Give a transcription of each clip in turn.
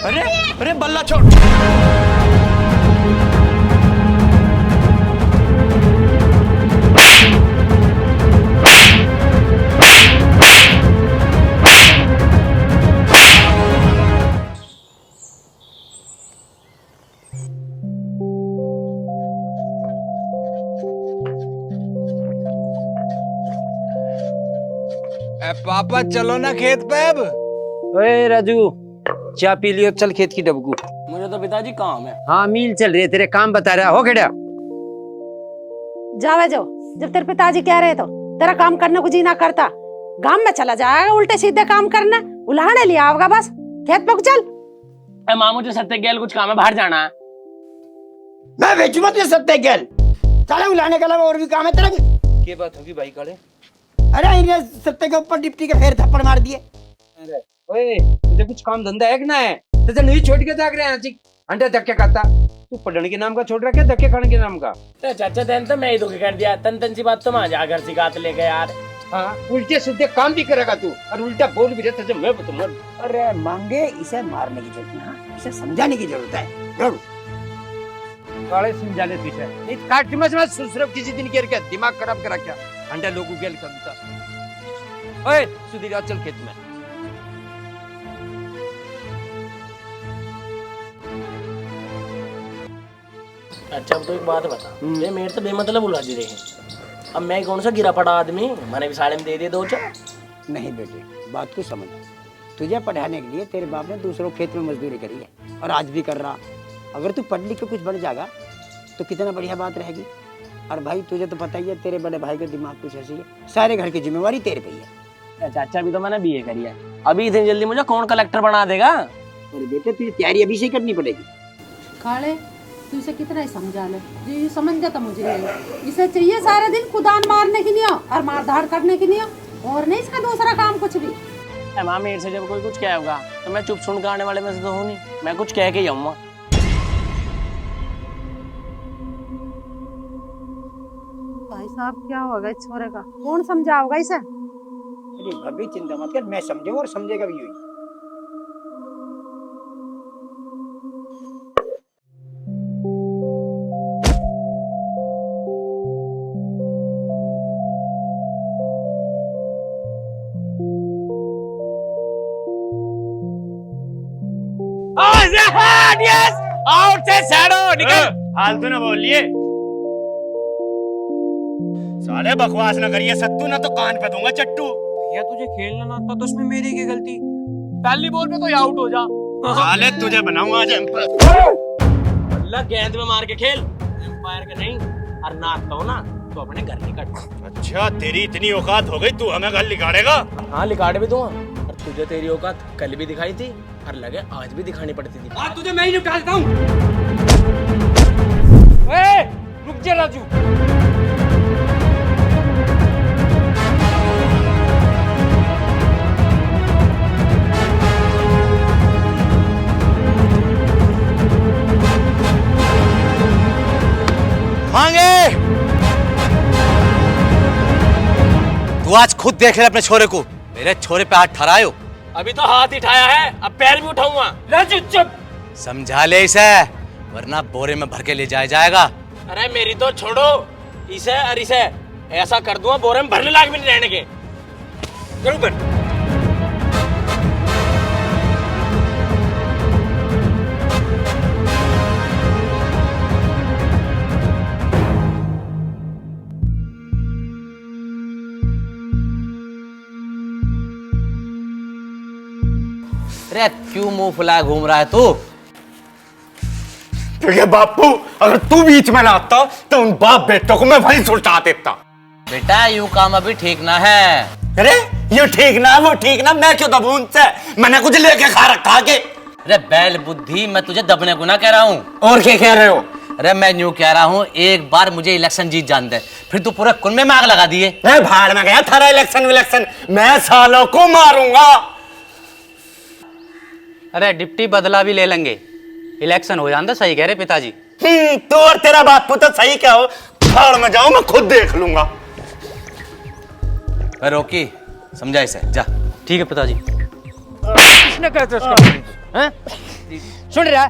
अरे अरे बल्ला छोड़। पापा चलो ना खेत पे अब। ओए राजू, चाय पी लियो, चल खेत की डबकू। मुझे तो पिताजी काम है। हाँ मील चल रही है, तेरे काम बता रहा हो गेड़ा। जावे जो, जब तेरे पिताजी कह रहे तो तेरा काम करने को जी ना करता, गांव में चला जाएगा उल्टे सीधे काम करना, उल्हाड़े लिया होगा बस। खेत पे चल। माँ मुझे सत्य गेल कुछ काम है, बाहर जाना है। मैं बेचू मत ये सत्य गेल, चले उलाने के अलावा और भी काम है तेरा। क्या बात होगी भाई काले? अरे इन्हें सत्य के ऊपर डिप्टी के फेर थप्पड़ मार दिए। अरे ओए, तुझे कुछ काम धंधा है कि ना है? तुझे नहीं छोड़ के जाग रहे हैं जी, अंडे धक्के खाता। तू पढ़ने के नाम का छोड़ रखा है, धक्के खाने के नाम का। चाचा तेन तो मैं ही दुखी कर दिया, तन सी बात तो मां जा घर सिखाते लेके यार। हाँ, उल्टे सीधे काम भी करेगा तू और उल्टा बोल भी रहा तुझे मैं बताऊंगा। अरे मांगे इसे मारने की जरूरत नहीं, इसे समझाने की जरूरत है। जरूर काले समझा ले तुझे, नहीं काट में सुसरब किसी दिन गिर के दिमाग खराब करा क्या? अंडे लोगों गेल करता। ओए सुधीर चल खेत में। अच्छा अब तो एक बात बता, ये मेरे तो बेमतलब उड़ा दी रही। अब मैं कौन सा गिरा पड़ा आदमी, मैंने भी साले में दे दिए दो चार। नहीं बेटे, बात को समझ। तुझे पढ़ाने के लिए तेरे बाप ने दूसरों खेत में मजदूरी करी है और आज भी कर रहा। अगर तू पढ़ लिख के कुछ बन जाएगा तो कितना बढ़िया बात रहेगी। और भाई तुझे तो पता ही है, तेरे बड़े भाई का दिमाग कुछ ऐसी है, सारे घर की जिम्मेवारी तेरे पे ही है। चाचा भी तो मैंने बीए करी है, अभी इतनी जल्दी मुझे कौन कलेक्टर बना देगा? अरे बेटे तुझे तैयारी अभी से ही करनी पड़ेगी। काले तू इसे कितना ही समझा ले, जो ये समझ जाता मुझे नहीं। इसे चाहिए सारा दिन कुदान मारने की नहीं और मार धाड़ करने की नहीं, और नहीं इसका दूसरा काम कुछ भी। माँ मेरे से जब कोई कुछ कह होगा तो मैं चुप सुन के आने वाले में से तो हूँ नहीं, मैं कुछ कह के ही आऊंगा। भाई साहब क्या होगा इस छोरे का, कौन समझाओगा इसे? अरे भाभी चिंता मत कर, मैं समझूंगा और समझेगा भी यही। आउट से शैडो निकल। फालतू ना बोलिए, साले बकवास ना करिए सत्तू, ना तो कान पे दूंगा चट्टू। भैया तुझे खेलना ना आता तो उसमें मेरी क्या गलती? पहली बॉल पे तो आउट हो जा। साले तुझे बनाऊंगा आज एम्पायर। अल्लाह गेंद में मार के खेल, एम्पायर का नहीं। और नाचता हो ना तो अपने घर निकट। अच्छा तेरी इतनी औकात हो गई, तू हमें घर लिखाड़ेगा? हाँ लिकाड़ भी दूंगा, और तुझे तेरी औकात कल भी दिखाई थी और लगे आज भी दिखानी पड़ती थी। आज तुझे मैं ही निकाल देता हूँ। ओए रुक जा राजू। मांगे तू आज खुद देख ले अपने छोरे को, मेरे छोरे पे हाथ ठहरायो। अभी तो हाथ ही उठाया है, अब पैर भी उठाऊंगा। राजू चुप। समझा ले इसे, वरना बोरे में भर के ले जाया जाएगा। अरे मेरी तो छोड़ो, इसे और इसे ऐसा कर दूंगा बोरे में भरने लायक भी नहीं रहने के। जरूर कर। अरे क्यों मुंह फुलाए घूम रहा है तू? देखिए बापू, अगर तू बीच में ना आता तो उन बाप बेटों को मैं वहीं सुलटा देता। बेटा यूं काम अभी ठीक ना है। अरे ये ठीक ना वो ठीक ना, मैं क्यों दबूं उनसे? मैंने कुछ लेके खा रखा के। अरे बैल बुद्धि, मैं तुझे दबने को ना कह रहा हूँ। और क्या कह रहे हो? अरे मैं यूं कह रहा हूँ, एक बार मुझे इलेक्शन जीत जान दे, फिर तू पूरे कुनबे में आग लगा दिए। भाड़ में गया थारा इलेक्शन, मैं सालों को मारूंगा। अरे डिप्टी बदला भी ले लेंगे, इलेक्शन हो जाता। सही कह रहे पिताजी। तू और तेरा बापू तो सही क्या हो, भाड़ में जाओ, मैं खुद देख लूंगा। रोकी समझा इसे, जा। ठीक है पिताजी। किसने कहते उसका? हैं? सुन रहा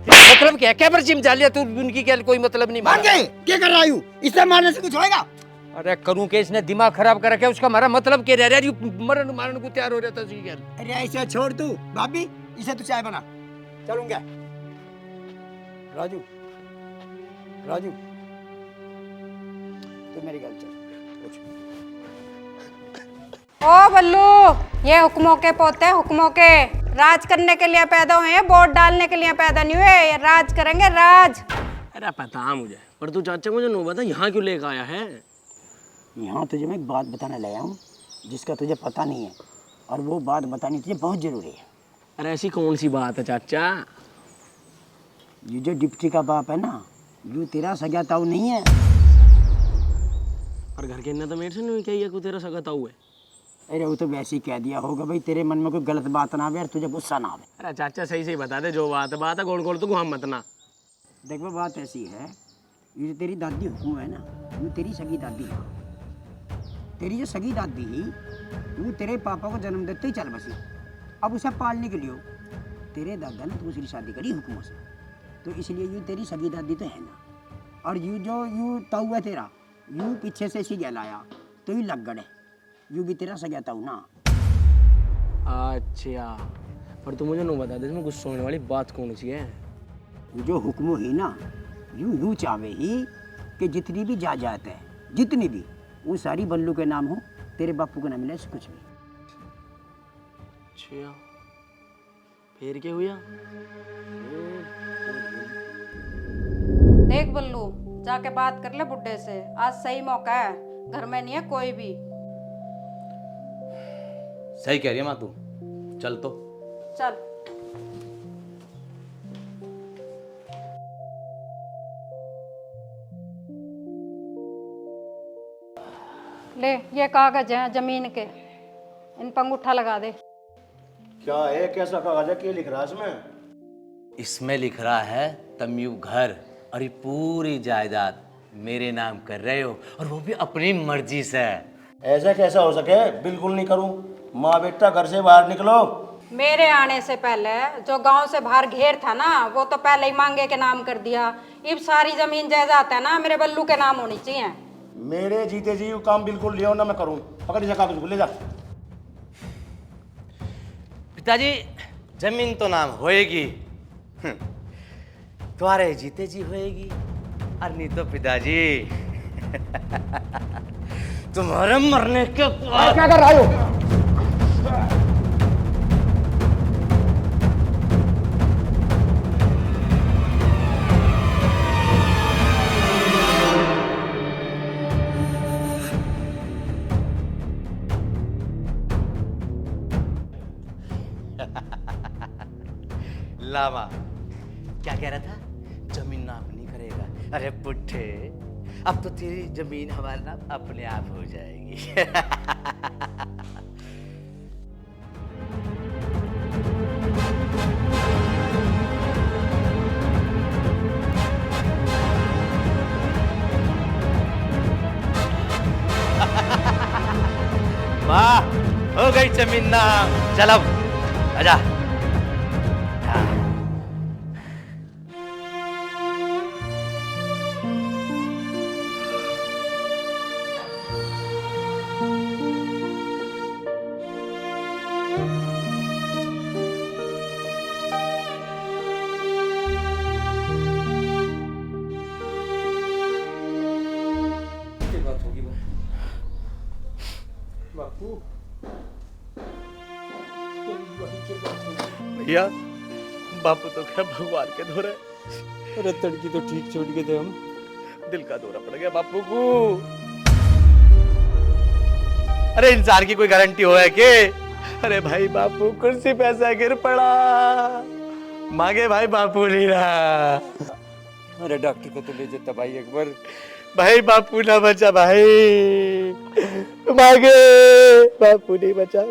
मतलब क्या पर चिमचा लिया तू उनकी क्या कोई मतलब नहीं मान गए क्या कर रहा हूँ इसे मारने से कुछ होएगा। अरे करूं के इसने दिमाग खराब कर रखा है उसका हमारा मतलब क्या रह रहा है मरण मारने को तैयार हो रहा था क्या। अरे ऐसे छोड़ तू भाभी इसे तू चाय बना चलूंगा। राजू राजू तू मेरी गल चल ओ बल्लू, ये हुक्मों के पोते हुक्मों के, राज करने के लिए पैदा हुए हैं, वोट डालने के लिए पैदा नहीं हुए। ये राज करेंगे राज। अरे पता है मुझे, पर तू चाचा मुझे नहीं बता यहाँ क्यों लेकर आया है? यहाँ तुझे मैं एक बात बताने लाया हूँ जिसका तुझे पता नहीं है और वो बात बतानी तुझे बहुत ज़रूरी है। अरे ऐसी कौन सी बात है चाचा? ये जो डिप्टी का बाप है ना, ये तेरा सगा ताऊ नहीं है। और घर के अंदर तो मेरे से नहीं कही है कि तेरा सगा ताऊ है। अरे वो तो वैसे ही कह दिया होगा भाई, तेरे मन में कोई गलत बात ना आवे और तुझे गुस्सा ना आवे। अरे चाचा सही सही बता दे, जो बात है गोल गोल तो घुमा मत ना। देखो बात ऐसी है, ये जो तेरी दादी हुक्म है ना, वो तेरी सगी दादी है। तेरी जो सगी दादी ही वो तेरे पापा को जन्म देते ही चल बसी। अब उसे पालने के लिए तेरे दादा ने दूसरी शादी करी हुक्मों से, तो इसलिए यूँ तेरी सगी दादी तो है ना। और यूँ जो यूँ ताऊ है तेरा, यूँ पीछे से इसी गहलाया तो यूँ लग गड़े, यूँ भी तेरा सगा ताऊ ना। अच्छा, पर तू मुझे नहीं बता दे इसमें गुस्सा होने वाली बात कौन सी है? वो जो हुक्म ही ना, यूँ चाहे ही कि जितनी भी जायदाद है, जितनी भी, वो सारी बल्लू के नाम हो, तेरे बापू को ना मिले से कुछ भी। अच्छा, फिर क्या हुआ? देख बल्लू, जाके बात कर ले बुड्ढे से, आज सही मौका है, घर में नहीं है कोई भी। सही कह रही है माँ तू, चल तो। चल। ले ये कागज हैं जमीन के, इन पर अंगूठा लगा दे। क्या है, कैसा कागज है, क्या लिख रहा है इसमें? इसमें लिख रहा है तमियू घर और ये पूरी जायदाद मेरे नाम कर रहे हो, और वो भी अपनी मर्जी से। ऐसा कैसा हो सके, बिल्कुल नहीं करूं। माँ बेटा घर से बाहर निकलो। मेरे आने से पहले जो गांव से बाहर घेर था ना, वो तो पहले ही मांगे के नाम कर दिया। अब सारी जमीन जायदाद है ना मेरे बल्लू के नाम होनी चाहिए। मेरे जीते जी वो काम बिल्कुल लियो ना मैं करूं। पकड़ जा कागज को, ले जा। पिताजी जमीन तो नाम होएगी, तुम्हारे जीते जी होएगी, और नहीं तो पिताजी तुम्हारे मरने के बाद। क्या कर रहा हो? लामा क्या कह रहा था, जमीन नाम नहीं करेगा? अरे पुट्ठे, अब तो तेरी जमीन हमारे नाम अपने आप हो जाएगी। वाह, हो गई जमीन नाम। चल अब आजा। भैया, बापू तो क्या भगवान के दौरे। अरे तड़की तो ठीक छोड़ के थे हम, दिल का दौरा पड़ गया बापू को। अरे इंसान की कोई गारंटी हो है के? अरे भाई बापू कुर्सी पे ऐसा गिर पड़ा, मांगे भाई बापू नहीं रहा। अरे डॉक्टर को तो ले जाता भाई एक बार। भाई बापू ना बचा, भाई मांगे बापू नहीं बचा।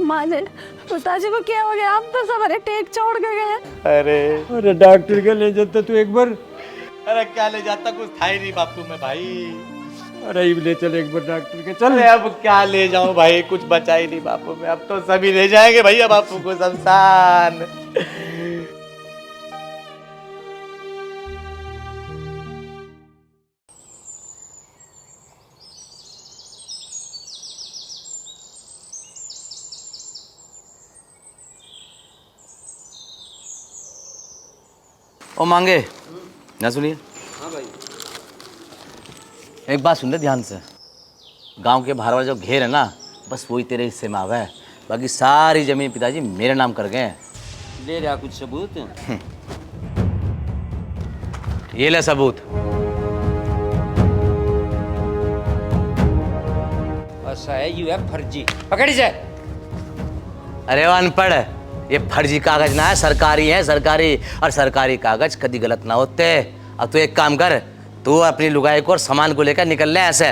माजे पिताजी को क्या हो गया? आप तो सवारे टेक छोड़ के गए। अरे डॉक्टर के ले जाता तू एक बार। अरे क्या ले जाता, कुछ था ही नहीं बापू में भाई। अरे ले चल एक बार डॉक्टर के। चल अरे अब क्या ले जाऊं भाई, कुछ बचा ही नहीं बापू में। अब तो सभी ले जाएंगे भैया बापू को शमशान। ओ मांगे ना सुनिए। हाँ भाई। एक बात सुन ले ध्यान से। गांव के बाहर वाला जो घेर है ना, बस वही तेरे हिस्से में आवा है। बाकी सारी जमीन पिताजी मेरे नाम कर गए हैं। ले रहा कुछ सबूत? ये ले सबूत। ऐसा है, यू है फर्जी। पकड़ी जाए। अरे वो अनपढ़, ये फर्जी कागज ना है, सरकारी है, सरकारी। और सरकारी कागज कभी गलत ना होते। अब तू एक काम कर, तू अपनी लुगाई को और सामान को लेकर निकल ले ऐसे।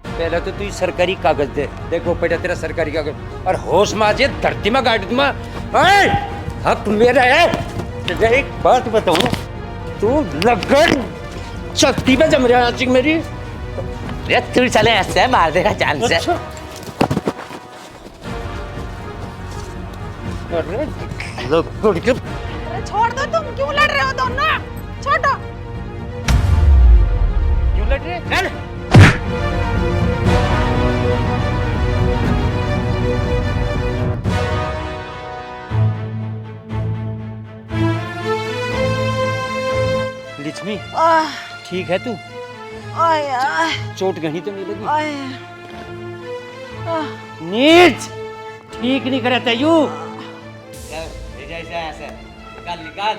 पहले तो तू सरकारी कागज दे। देखो बेटा तेरा सरकारी कागज। और होश में आज धरती में गाड़ दूंगा। हक मेरा है। तुझे एक बात बताऊं, तू लगन शक्ति पे जम रहा है मेरी। ये तू चले ऐसे मार देगा जान से। अच्छा। अरे छोड़ दो, तुम क्यों लड़ रहे हो दोनों? छोड़ो। क्यों लड़ रहे? लिच्छमी ठीक है तू? चोट घनी तो नहीं लगी? नीच ठीक नहीं करे थे यू। निकाल निकाल।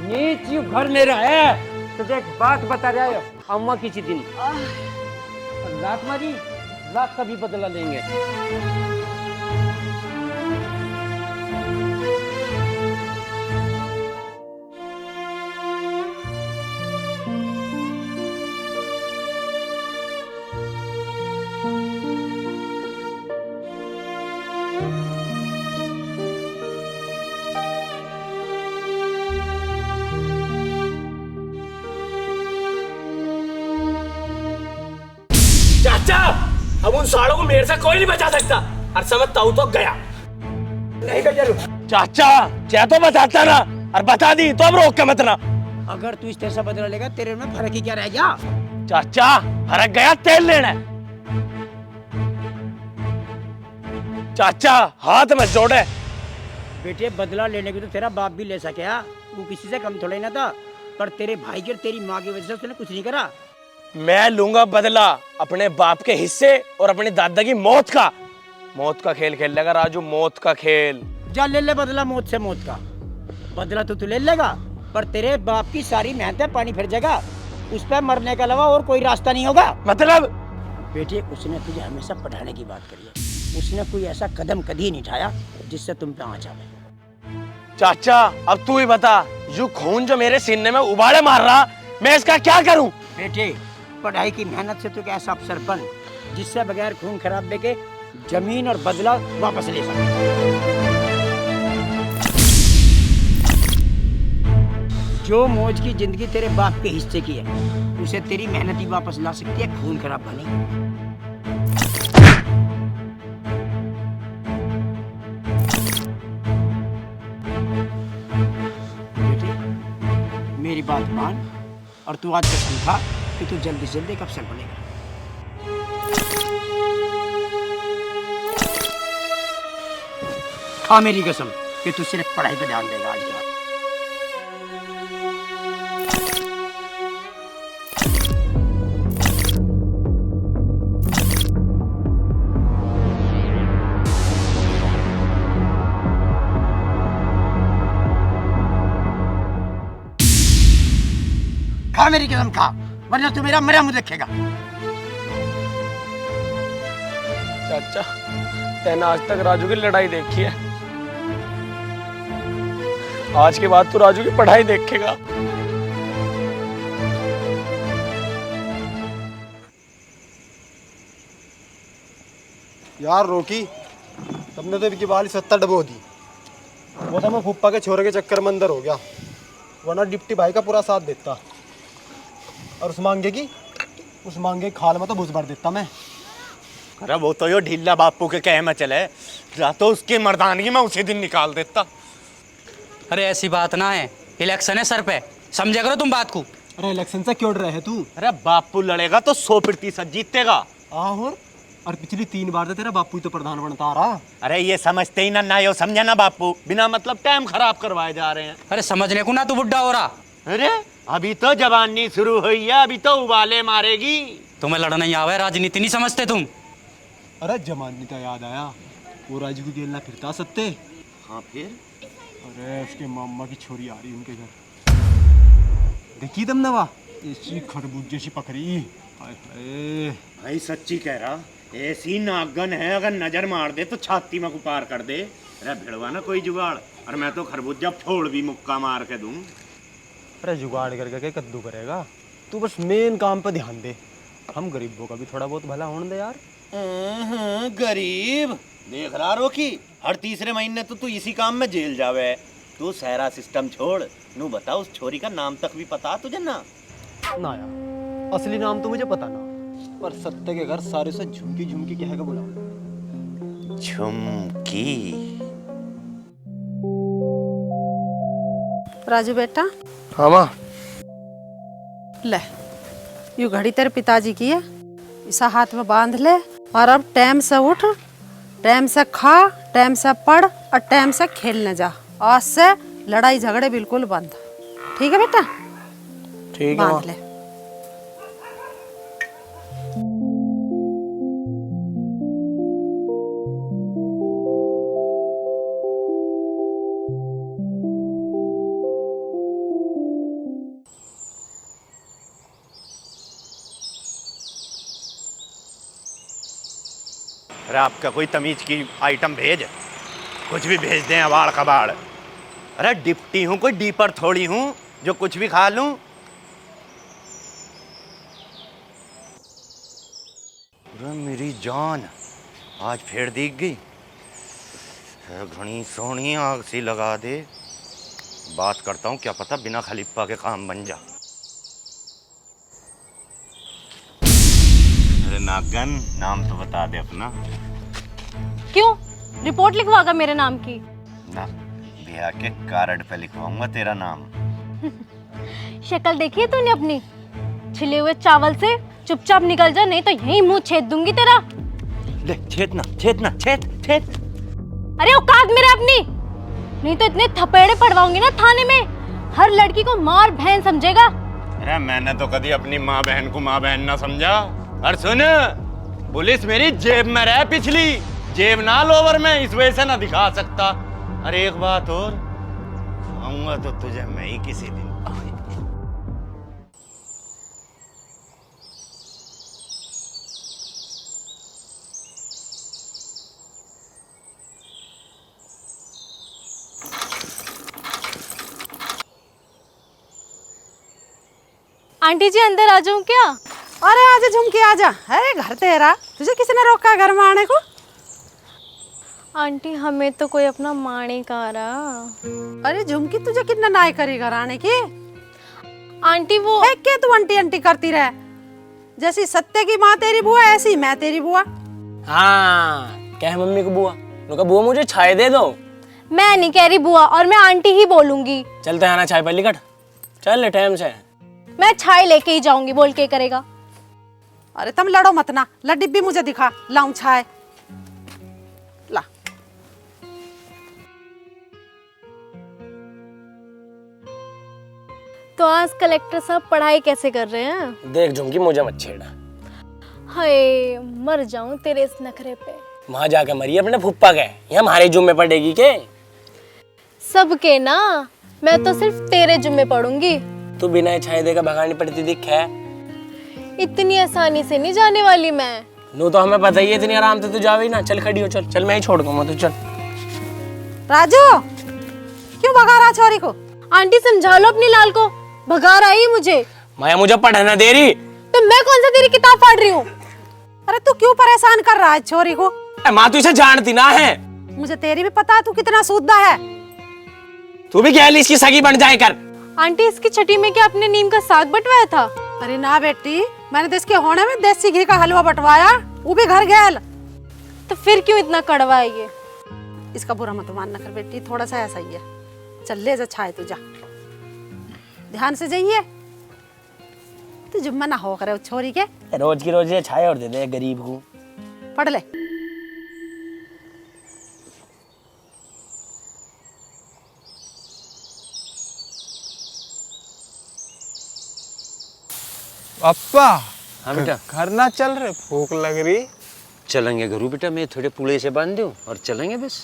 नीच यू घर मेरा है। तुझे एक बात बता रहा है, अम्मा किसी दिन रात मारी, रात का भी बदला लेंगे। चाचा, अब उन सालों को मेरे से कोई नहीं बचा सकता। और समझता हूँ तो गया। नहीं गजरू। चाचा चाहे तो बताता ना, और बता दी तो अब रोक के मत ना। अगर तू इस तरह से बदला लेगा, तेरे में फर्क ही क्या रह गया? चाचा फर्क गया तेल लेना। चाचा हाथ मत जोड़े। बेटे बदला लेने की तो तेरा बाप भी ले सके। वो किसी से कम थोड़ा ना था, पर तेरे भाई की और तेरी माँ की वजह से उसने कुछ नहीं करा। मैं लूंगा बदला अपने बाप के हिस्से और अपनी दादा की मौत का। मौत का खेल खेल लेगा राजू, मौत का खेल। जा ले ले बदला, मौत से मौत का बदला तो तू ले लेगा, पर तेरे बाप की सारी मेहनतें पानी फिर जाएगा। उस पर मरने के अलावा और कोई रास्ता नहीं होगा। मतलब बेटे उसने तुझे हमेशा पढ़ाने की बात करी है, उसने कोई ऐसा कदम कभी नहीं उठाया जिससे तुम पे आँच आवे। चाचा अब तू ही बता, यू खून जो मेरे सीने में उबाले मार रहा, मैं इसका क्या करूं? बेटे पढ़ाई की मेहनत से तू एक ऐसा अफसर बन जिससे बगैर खून खराबे के जमीन और बदला वापस ले सके। जो मौज की जिंदगी तेरे बाप के हिस्से की है, उसे तेरी मेहनत ही वापस ला सकती है, खून खराब बनी। बेटे मेरी बात मान और तू आज कसम खा कि तू जल्दी से जल्दी एक अफसर बनेगा। खा मेरी कसम कि तू सिर्फ पढ़ाई पे ध्यान देगा आज के बाद। खा मेरी कसम खा, वरना तू मेरा मरा मुंह देखेगा। चाचा तैने आज तक राजू की लड़ाई देखी है, आज के बाद तू राजू की पढ़ाई देखेगा। यार रोकी, तुमने तो इनकी बाली 70 डबो दी। वो तो मैं फूफा के छोरे के चक्कर में अंदर हो गया, वरना डिप्टी भाई का पूरा साथ देता। और उस मांगे खाल में तो घुस भर देता मैं। अरे वो तो यो ढीला बापू के कहे में चले, या तो उसकी मर्दानगी में उसी दिन निकाल देता। अरे ऐसी बात ना है, इलेक्शन है सर पे, समझा करो तुम बात को। अरे इलेक्शन से क्यों डर रहे तू? अरे बापू लड़ेगा तो 100% जीतेगा। और पिछली 3 बार तो तेरा बापू ही तो प्रधान बनता रहा। अरे ये समझते ही ना यो समझा ना बापू, बिना मतलब टाइम खराब करवाए जा रहे हैं। अरे समझने को ना तू बुढ़ा हो रहा। अरे अभी तो जवानी शुरू हुई है, अभी तो उबाले मारेगी। तुम्हें लड़ना ही आवे, राजनीति नहीं समझते तुम। अरे जमानी तो याद आया, वो राजू को गेलना फिरता सत्ते। हाँ फिर? अरे उसके मामा की छोरी आ रही उनके घर, देखी तुमने वाह ऐसी खरबूज जैसी पकड़ी। भाई सच्ची कह रहा, ऐसी नागन है, अगर नजर मार दे तो छाती में कुपार कर दे। अरे भिड़वा ना कोई जुगाड़, और मैं तो खरबूजा फोड़ भी मुक्का मार के दूं। अरे जुगाड़ करके कद्दू करेगा, तू बस मेन काम पे ध्यान दे। हम गरीबों का भी थोड़ा बहुत भला होने दे यार। गरीब देख रहा रोकी, हर तीसरे महीने तो तू इसी काम में जेल जावे। तू सारा सिस्टम छोड़, नू बता उस छोरी का नाम तक भी पता तुझे ना? ना यार, असली नाम तो मुझे पता ना, पर सत्ते के घर सारे से झुमकी झुमकी क्या है का बुला। झुमकी? राजू बेटा। हाँ माँ। ले, यू घड़ी तेरे पिताजी की है, इसा हाथ में बांध ले, और अब टाइम से उठ, टाइम से खा, टाइम से पढ़ और टाइम से खेलने जा। आज से लड़ाई झगड़े बिल्कुल बंद, ठीक है बेटा? ठीक है। बांध ले। अरे आपका कोई तमीज की आइटम भेज, कुछ भी भेज दें अबाड़ कबाड़। अरे डिप्टी हूँ, कोई डीपर थोड़ी हूँ जो कुछ भी खा लूं। अरे मेरी जान, आज फिर दिख गई। घनी सोनी आग सी लगा दे। बात करता हूँ, क्या पता बिना खलीफा के काम बन जा। अरे नागन, नाम तो बता दे अपना। क्यों? रिपोर्ट लिखवागा मेरे नाम की? ना, ब्याह के कार्ड पे लिखवाऊंगा तेरा नाम। शक्ल देखी है तूने अपनी? छिले हुए चावल से चुपचाप निकल जा, नहीं तो यही मुंह छेद दूंगी तेरा। ले छेद छेद। अरे औकात मेरे अपनी, नहीं तो इतने थपेड़े पड़वाऊंगी ना थाने में, हर लड़की को मार बहन समझेगा। अरे मैंने तो कभी अपनी माँ बहन को माँ बहन ना समझा। और सुन, पुलिस मेरी जेब में रहे, पिछली जेब ना लोवर में, इस वजह से ना दिखा सकता। अरे एक बात और, आऊंगा तो तुझे मैं ही किसी दिन। आंटी जी अंदर आ जाऊं क्या? अरे आजा झुमकी आजा, अरे घर तेरा, तुझे किसने रोका घर में आने को? आंटी हमें तो कोई अपना माने का रहा। अरे झुमकी, तुझे कितना नाय करी घर आने की? आंटी वो है क्या तू आंटी आंटी करती रहे? जैसी सत्य की माँ तेरी बुआ, ऐसी मैं तेरी बुआ। हाँ, क्या है मम्मी को बुआ? उनका बुआ मुझे चाय दे दो। मैं नहीं कह रही बुआ, और मैं आंटी ही बोलूंगी। चलते हैं ना चाय पल्ली कट, चल ले टाइम से। मैं चाय लेके ही जाऊंगी, बोल के करेगा। अरे तुम लड़ो मत ना, ला डिब्बी मुझे दिखा, लाऊं चाय ला। तो आज कलेक्टर साहब पढ़ाई कैसे कर रहे हैं? देख झुमकी, मुझे मत छेड़ा। हाय, मर जाऊं तेरे इस नखरे पे। वहां जाके मरिए अपने फुप्पा के, ये हमारे जुम्मे पड़ेगी के? सबके ना, मैं तो सिर्फ तेरे जुम्मे पड़ूंगी। तू बिना छाए देकर भगानी पड़ती दिख है। इतनी आसानी से नहीं जाने वाली मैं। नो तो हमें पता ही है, इतनी आराम से तू जावे ना। चल खड़ी हो, चल चल, मैं ही छोड़ दूंगा, तू चल। राजू, क्यों भगा रहा छोरी को? आंटी समझा लो अपनी लाल को, भगा रही मुझे। माया मुझे पढ़ना दे रही तो मैं कौन सा तेरी किताब पढ़ रही हूँ? अरे तू क्यों परेशान कर रहा है छोरी को? माँ तू इसे जानती ना है। मुझे तेरी भी पता है तू कितना सूदा है। तू भी क्या इसकी सगी बन जाए कर। आंटी, इसकी छठी में क्या अपने नीम का साग बंटवाया था? अरे ना बेटी, मैंने तो इसके होने में देसी घी का हलवा बंटवाया, वो भी घर गैल। तो फिर क्यों इतना कड़वा है ये? इसका बुरा मत मानना कर बेटी, थोड़ा सा ऐसा ही है। चल ले जा छाए, तू जा, ध्यान से जाइए। तो जुम्मा ना हो करे उस छोरी के। रोज की रोज ये छाया और दे दे गरीब को। पढ़ ले। पापा हाँ बेटा, घर ना चल रहे, भूख लग रही। चलेंगे घरू बेटा, मैं थोड़े पुड़े से बांध दूं और चलेंगे बस।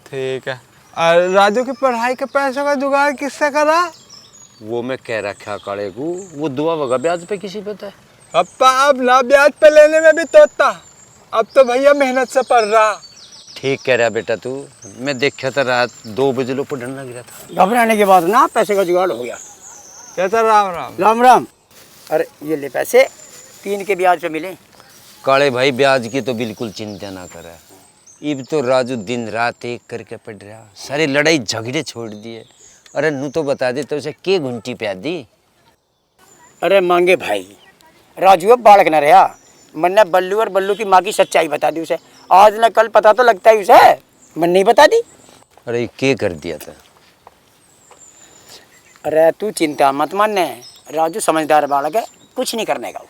ठीक है। और राजू की पढ़ाई के पैसों का जुगाड़ किससे करा? वो मैं कह रखा काले को, वो दुआ वगा ब्याज पे किसी पता है। पापा अब ना ब्याज पे लेने में भी तोता, अब तो भैया मेहनत से पढ़ रहा। ठीक कह रहा बेटा तू, मैं देखा था रात 2 बजे लोग पढ़ने लग रहा था। घबराने के बाद ना पैसे का जुगाड़ हो गया। कहता राम राम। राम राम। अरे ये ले पैसे, 3 के ब्याज पे मिले। काले भाई ब्याज की तो बिल्कुल चिंता ना करे, इब तो राजू दिन रात एक करके पढ़ रहा, सारी लड़ाई झगड़े छोड़ दिए। अरे नू तो बता दे तो उसे के घुंटी प्याद दी। अरे मांगे भाई, राजू अब बालक न रहा, मन्ने बल्लू और बल्लू की माँ की सच्चाई बता दी उसे। आज न कल पता तो लगता है उसे, मन नहीं बता दी। अरे के कर दिया था? अरे तू चिंता मत मानने, राजू समझदार बालक है, कुछ नहीं करने का।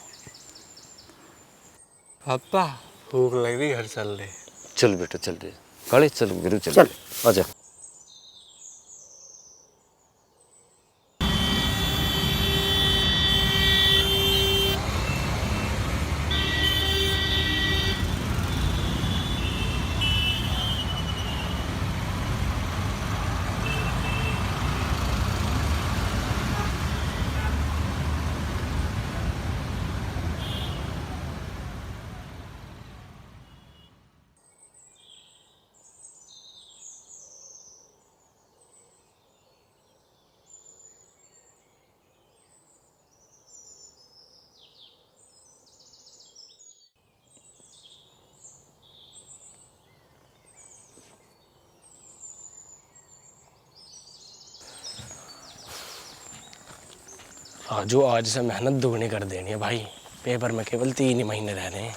पापा भूख लग रही, घर चल रहे। चल बेटा चल रहे, काले चल गुरु चल, चल। आजा। राजू आज से मेहनत दुगनी कर देनी है भाई, पेपर में केवल 3 ही महीने रह रहे हैं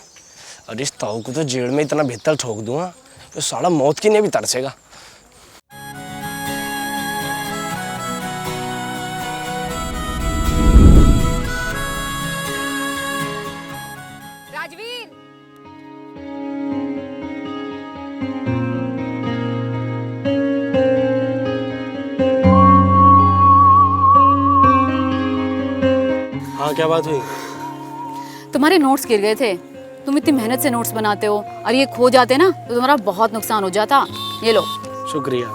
और इस ताऊ को तो जेल में इतना भीतर ठोक दूंगा तो साला मौत की नहीं भी तरसेगा। राजवीर, हाँ क्या बात हुई? तुम्हारे नोट्स गिर गए थे, तुम इतनी मेहनत से नोट्स बनाते हो और ये खो जाते ना तो तुम्हारा बहुत नुकसान हो जाता। ये लो। शुक्रिया।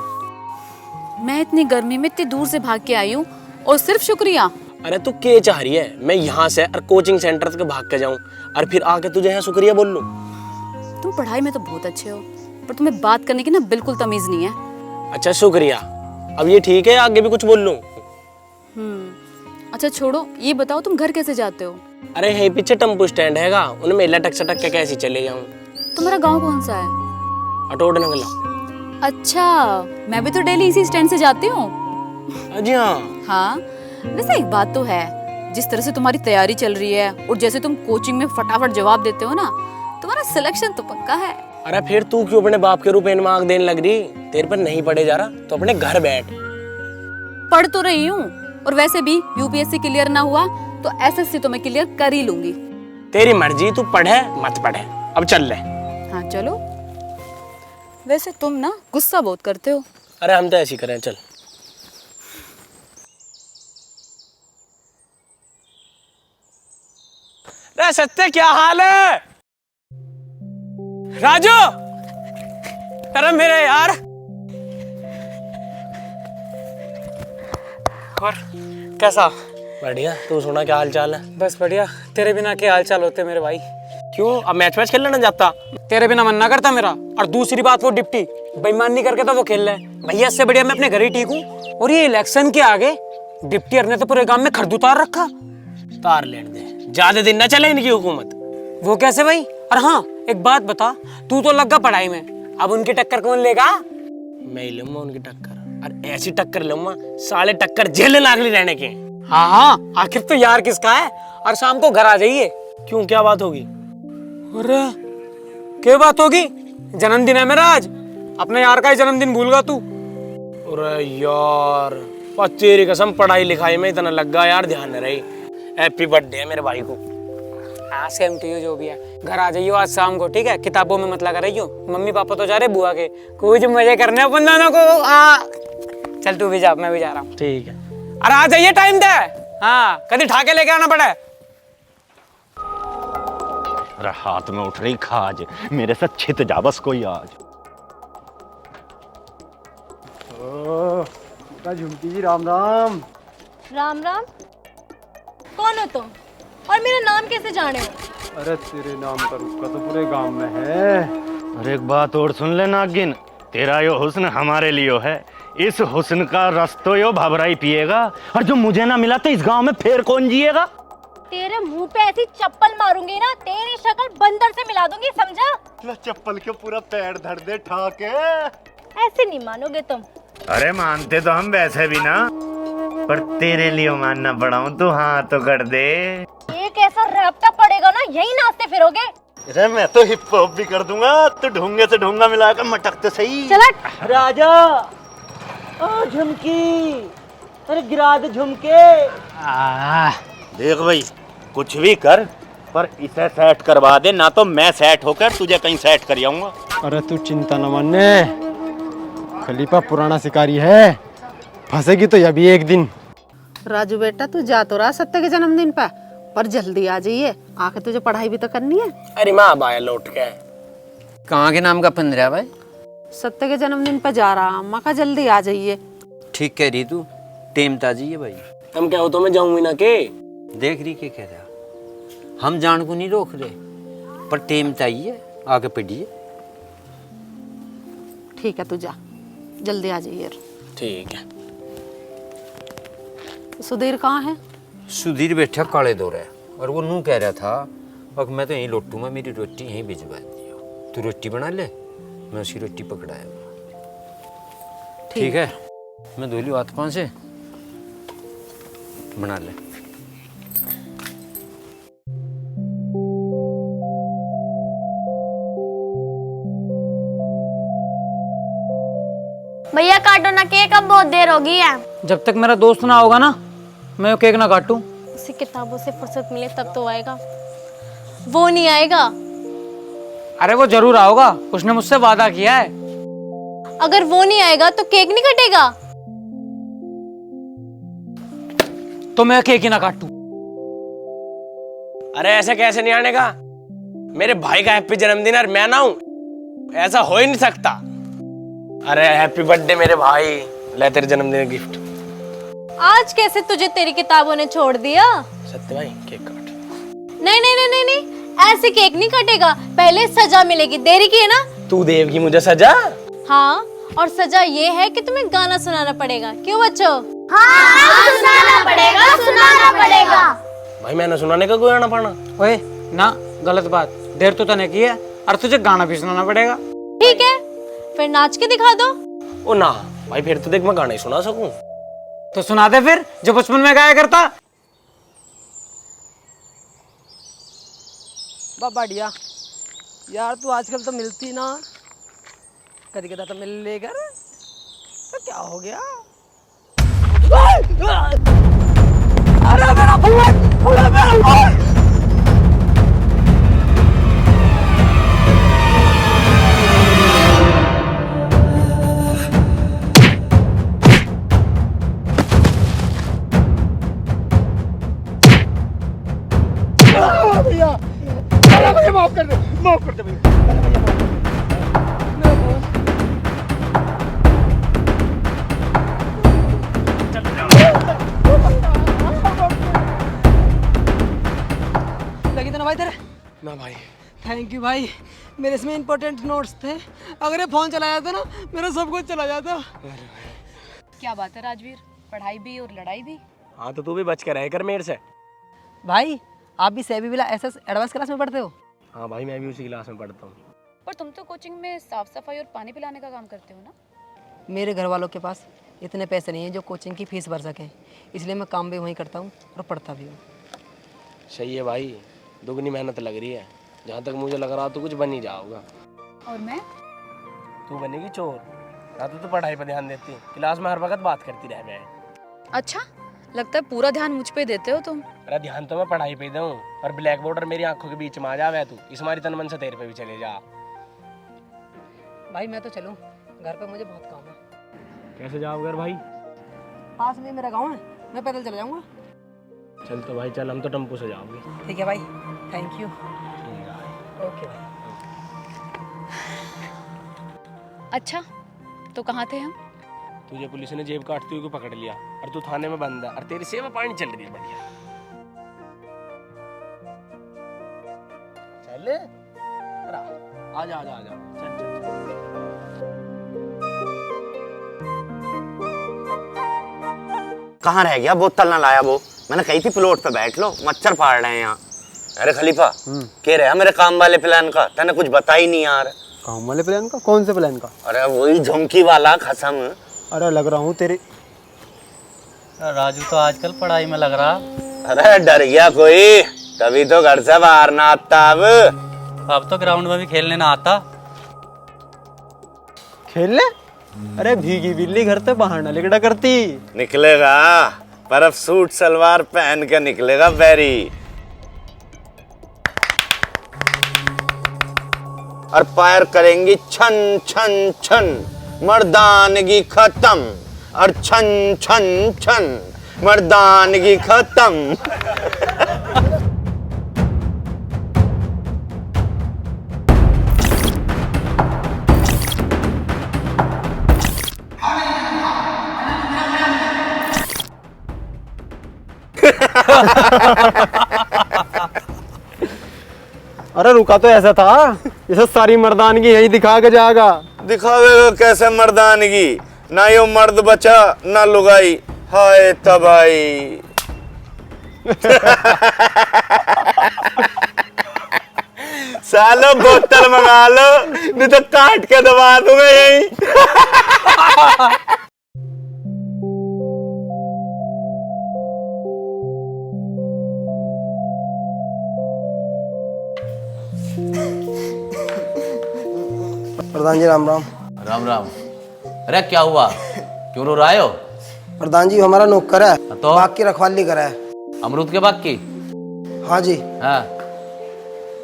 मैं इतनी गर्मी में इतनी दूर से भाग के आई हूँ और सिर्फ शुक्रिया? अरे तू क्या चाह रही है, मैं यहाँ से और कोचिंग सेंटर तक भाग के जाऊँ और फिर आके तुझे यहाँ शुक्रिया बोल लूँ? तुम पढ़ाई में तो बहुत अच्छे हो पर तुम्हें बात करने की ना बिल्कुल तमीज नहीं है। अच्छा शुक्रिया, अब ये ठीक है, आगे भी कुछ बोल लूँ? अच्छा छोड़ो, ये बताओ तुम घर कैसे जाते हो? अरे है पीछे टेम्पो स्टैंड हैगा, उनमें लटक सटक के कैसे चले जाऊँ? तुम्हारा गांव कौन सा है? अटोड नगला। अच्छा, मैं भी तो डेली इसी स्टैंड से जाती हूँ। जी हाँ। हाँ, वैसे एक बात तो है, जिस तरह से तुम्हारी तैयारी चल रही है और जैसे तुम कोचिंग में फटाफट जवाब देते हो ना, तुम्हारा सिलेक्शन तो पक्का है। अरे फिर तू क्यों अपने बाप के रुपए में आंख देने लग रही? तेरे पर नहीं पढ़े जा रहा तो अपने घर बैठ। पढ़ तो रही हूँ, और वैसे भी यूपीएससी क्लियर ना हुआ तो एसएससी तो मैं क्लियर कर ही लूंगी। तेरी मर्जी, तू पढ़े मत पढ़े, अब चल ले। हाँ चलो। वैसे तुम ना गुस्सा बहुत करते हो। अरे हम तो ऐसे ही करें, चल। अरे सत्य क्या हाल है? राजू, अरे मेरे यार। और कैसा? बढ़िया, तू सुना क्या हाल चाल है? बस बढ़िया, तेरे बिना क्या हाल चाल होते मेरे भाई? क्यों, अब मैच मैच खेलने ना जाता? तेरे बिना मन ना करता मेरा। और दूसरी बात, वो डिप्टी बेईमानी करके तो वो खेल रहा है भैया, इससे बढ़िया मैं अपने घर ही ठीक हूँ। और ये इलेक्शन के आगे डिप्टी ने तो पूरे गांव में खरद उतार रखा। तार लेट दे, ज्यादा दिन ना चले इनकी हुकूमत। वो कैसे भाई? और हाँ एक बात बता, तू तो लगा पढ़ाई में, अब उनकी टक्कर कौन लेगा? मैं ही लूंगा उनकी टक्कर, और ऐसी टक्कर लूंगा साले टक्कर जेल नागली रहने के। हाँ हाँ, आखिर तो यार किसका है? और शाम को घर आ जाइए। क्यों, क्या बात होगी? अरे क्या बात होगी? जन्मदिन है मेरा आज, अपने यार का ही जन्मदिन भूल गया तू? अरे यार, तेरी कसम पढ़ाई लिखाई में इतना लग गया यार, ध्यान नहीं रही। हैप्पी बर्थडे है मेरे भाई को। हाँ सेम टू यू, जो भी है। घर आ जाइयो आज शाम को, ठीक है? किताबों में मत लगा रहियो। मम्मी पापा तो जा रहे बुआ के, कुछ मजे करने अपन दोनों को। चल तू भी जा, मैं भी जा रहा हूँ। ठीक है। अरे आ जाइए टाइम दे। हाँ कभी ठाके लेके आना पड़े। अरे हाथ में उठ रही खाज, मेरे से छित जा बस कोई आज। झुमकी जी राम राम। राम राम। कौन हो तुम और मेरा नाम कैसे जाने हो? अरे तेरे नाम का रुक्का तो पूरे गांव में है। अरे एक बात और सुन ले नागिन, तेरा यो हुस्न हमारे लिए है। इस हुस्न का रस तो यो भबराई पिएगा, और जो मुझे ना मिला तो इस गांव में फिर कौन जिएगा? तेरे मुंह पे ऐसी चप्पल मारूंगी ना, तेरी शक्ल बंदर से मिला दूंगी, समझा? चप्पल के पूरा पैर धर दे ठाके। ऐसे नहीं मानोगे तुम। अरे मानते तो हम वैसे भी ना, पर तेरे लिए मानना पड़ा हूँ, तू हाँ तो कर दे। एक ऐसा रैपटा पड़ेगा ना, यही नाचते फिरोगे। अरे मैं तो हिप हॉप भी कर दूंगा, तो ढूंगे से ढूंगा मिलाकर मटक तो सही। चल राजा ओ झुमकी, अरे गिरा दे झुमके। देख भाई, कुछ भी कर पर इसे सेट करवा दे, ना तो मैं सेट होकर तुझे कहीं सेट कर आऊंगा। अरे तू चिंता न मानने, खलीफा पुराना शिकारी है, फंसेगी तो अभी एक दिन। राजू बेटा तू जा तो रहा सत्य के जन्मदिन पर जल्दी आ जाइए, आके तुझे पढ़ाई भी तो करनी है। अरे माँ अब आया लौट के। कहाँ के नाम का 15 भाई? सत्य के जन्मदिन पर जा रहा, अम्मा का जल्दी आ जाइए। ठीक कह रही तू, टेम ताजी है भाई। हम क्या हो तो मैं जाऊंगी ना के। देख रही के कह रहा, हम जान को नहीं रोक रहे, पर टेम चाहिए, आगे पढ़िए। ठीक है तू जा, जल्दी आ जाइए। ठीक है। सुधीर कहाँ है? सुधीर बैठा काले दो रहा, और वो नू कह रहा था अब मैं तो यहीं लौटूंगा, मेरी रोटी यहीं भिजवा दियो, तू रोटी बना ले, मैं उसकी रोटी पकड़ाया। ठीक है, मैं धो लियो हाथ पाँव से, बना ले। भैया काटो ना केक, अब बहुत देर हो गई है। जब तक मेरा दोस्त ना होगा ना, मैं केक ना काटूं। उसे किताबों से फुर्सत मिले तब तो आएगा, वो नहीं आएगा। अरे वो जरूर आओगा, उसने मुझसे वादा किया है। अगर वो नहीं आएगा तो केक नहीं कटेगा। तो मैं केक ही ना काटूं। अरे ऐसे कैसे नहीं आने का? मेरे भाई का हैप्पी जन्मदिन है, मैं ना हूं, ऐसा हो ही नहीं सकता। अरे हैप्पी बर्थडे मेरे भाई, ले तेरे जन्मदिन का गिफ्ट। आज कैसे तुझे तेरी किताबों ने छोड़ दिया? सत्य भाई केक काट। नहीं नहीं नहीं नहीं नहीं, ऐसे केक नहीं कटेगा, पहले सजा मिलेगी। देरी की है ना? तू देवगी मुझे सजा? हाँ, और सजा ये है कि तुम्हें गाना सुनाना पड़ेगा। क्यों बच्चों? हाँ, सुनाना पड़ेगा, सुनाना पड़ेगा। भाई मैंने सुनाने का कोई आना पड़ना? ओए ना, गलत बात। देर तो तने की है, और तुझे गाना भी सुनाना पड़ेगा। ठीक है, फिर नाच के दिखा दो। ओ ना भाई, फिर तो देख मैं गाना ही सुना सकूं। तो सुना दे फिर, जो बचपन में गाया करता। बढ़िया यार, तू आजकल तो मिलती ना, कभी कदा तो मिल लेकर, तो क्या हो गया? अरे मेरा बुलेट, अरे मेरा बुलेट! भैया माफ कर दे, माफ कर दे भैया। लगी तो ना भाई तेरे? ना भाई। थैंक यू भाई, मेरे इसमें इंपॉर्टेंट नोट्स थे, अगर ये फोन चला जाता ना मेरा सब कुछ चला जाता। क्या बात है राजवीर, पढ़ाई भी और लड़ाई भी। हाँ तो तू भी बच के रह कर मेरे से। भाई आप भी सेबी बिला एसएस एडवांस क्लास में पढ़ते हो? हाँ भाई, मैं भी उसी क्लास में पढ़ता हूँ। पर तुम तो कोचिंग में साफ सफाई और पानी पिलाने का काम करते हो ना? मेरे घर वालों के पास इतने पैसे नहीं हैं जो कोचिंग की फीस भर सकें, इसलिए मैं काम भी वहीं करता हूँ और पढ़ता भी हूँ। सही है भाई, दुगनी मेहनत लग रही है। जहाँ तक मुझे लग रहा तो कुछ बन ही जाओगा। और मैं? तू बनेगी चोर, ना तो पढ़ाई पर ध्यान देती, क्लास में हर वक्त बात करती रह जाए। अच्छा, लगता है पूरा ध्यान मुझ पे देते हो तुम। अरे ध्यान तो मैं पढ़ाई पे दूं, और ब्लैक बोर्ड और मेरी आंखों के बीच में आ जावे तू, इस मारी तन मन से तेरे पे भी चले जा। भाई मैं तो चलूं, घर पे मुझे बहुत काम है। कैसे जाओ घर भाई? पास में मेरा गांव है, मैं पैदल चल जाऊंगा। चल तो भाई चल, हम तो टेम्पो से जाओगे। ठीक है भाई, थैंक यू। ओके भाई। अच्छा तो कहाँ थे हम? तुझे पुलिस ने जेब काटते हुए को पकड़ लिया और तू थाने में बंद है, और तेरी सेवा पानी चल रही है बढ़िया। चल आजा आजा आजा, चल चल कहाँ रह गया? बोतल ना लाया वो, मैंने कही थी प्लॉट पे बैठ लो, मच्छर फाड़ रहे हैं यहाँ। अरे खलीफा, कह रहे मेरे काम वाले प्लान का, तने कुछ बता ही नहीं यार। काम वाले प्लान का? कौन से प्लान का? अरे वही झुमकी वाला खसम। अरे लग रहा हूँ तेरे। राजू तो आजकल पढ़ाई में लग रहा। अरे डर गया कोई, तभी तो घर से बाहर ना आता। अब तो ग्राउंड में भी खेलने ना आता। खेलने? अरे भीगी बिल्ली घर से बाहर ना निकला करती। निकलेगा, पर अब सूट सलवार पहन के निकलेगा बैरी। और पैर करेंगी छन छन छन, मर्दानगी खत्म। और छन छन छन, मर्दानगी खत्म। अरे रुका तो ऐसा था जैसे सारी मर्दानगी यही दिखा के जाएगा। दिखावेगा कैसे मर्दानगी? ना यो मर्द बचा ना लुगाई, हाय तबाही। सालो बोतल मंगा लो, नहीं तो काट के दबा दूंगा यही। प्रधान जी राम राम। राम राम। अरे क्या हुआ, क्यों रो रहे हो? प्रधान जी हमारा नौकर है, तो बाग की रखवाली करा है। अमरूद के बाग की? हाँ जी। हाँ।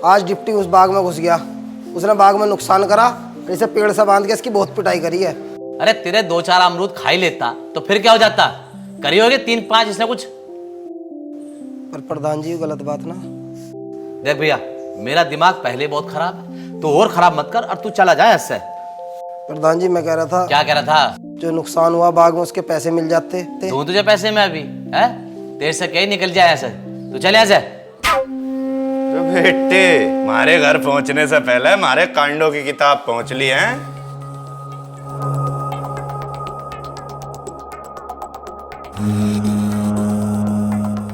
आज डिप्टी उस बाग में घुस गया, उसने बाग में नुकसान करा, इसे पेड़ से बांध के इसकी बहुत पिटाई करी है। अरे तेरे 2-4 अमरूद खा ही लेता तो फिर क्या हो जाता? करी होगी 3-5 इसने कुछ। पर प्रधान जी गलत बात ना। देख भैया, मेरा दिमाग पहले बहुत खराब है, तू और खराब मत कर और तू चला जाए इससे। प्रधान जी मैं कह रहा था। क्या कह रहा था? जो नुकसान हुआ बाग में उसके पैसे मिल जाते थे। दूं तुझे पैसे में अभी है? तेरे से कहीं निकल जाए ऐसे, तू चले ऐसे। तो बेटे, हमारे घर पहुंचने से पहले हमारे कांडों की किताब पहुंच ली है।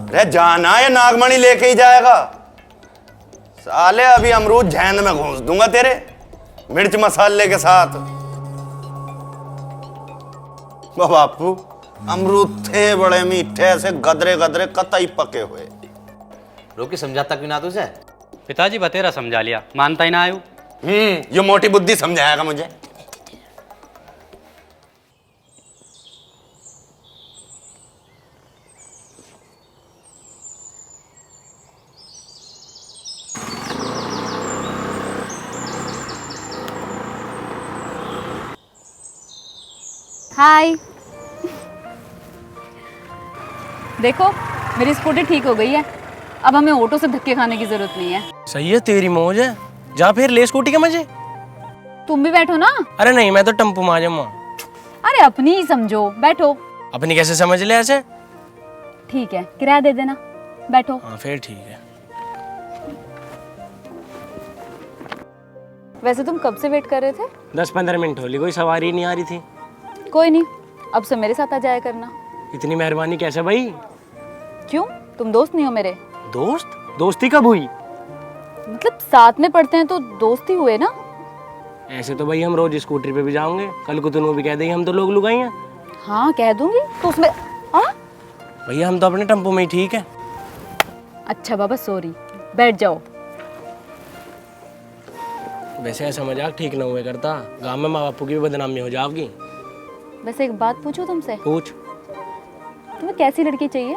अरे जाना है, नागमणि लेके ही जाएगा। साले अभी अमरूद झैन में घोंस दूंगा तेरे, मिर्च मसाले के साथ। बापू, अमरूद थे बड़े मीठे, ऐसे गदरे गदरे कतई पके हुए। रोकी समझाता क्यों ना तुझे? पिताजी बतेरा समझा लिया, मानता ही ना आयु। ये मोटी बुद्धि समझाएगा मुझे। हाय। देखो मेरी स्कूटी ठीक हो गई है, अब हमें ऑटो से धक्के खाने की जरूरत नहीं है। सही है, तेरी मौज है। जा फिर ले स्कूटी के मजे। तुम भी बैठो ना। अरे नहीं, मैं तो टेम्पो में आ जाऊंगा। अरे अपनी ही समझो, बैठो। अपनी कैसे समझ ले ऐसे? ठीक है, किराया दे देना, बैठो। हाँ फिर ठीक है। वैसे तुम कब से वेट कर रहे थे? 10-15 मिनट होली, कोई सवारी नहीं आ रही थी। कोई नहीं, अब से मेरे साथ आ जाया करना। इतनी मेहरबानी कैसे भाई? क्यों, तुम दोस्त नहीं हो मेरे? दोस्त? दोस्ती कब हुई? मतलब साथ में पढ़ते हैं तो दोस्ती हुए ना। ऐसे तो भाई हम रोज स्कूटर पे भी जाओगे, कल को तुम भी कह देंगे हम तो लोग लुगाई हैं। हाँ कह दूंगी, तो उसमें भैया हम तो अपने टेम्पो में ही ठीक है। अच्छा बाबा सॉरी, बैठ जाओ। वैसे ऐसा मजाक ठीक ना हुए करता, गांव में माँ बापू की भी बदनामी हो जाएगी। वैसे एक बात पूछूं तुमसे? पूछ। तुम्हें कैसी लड़की चाहिए?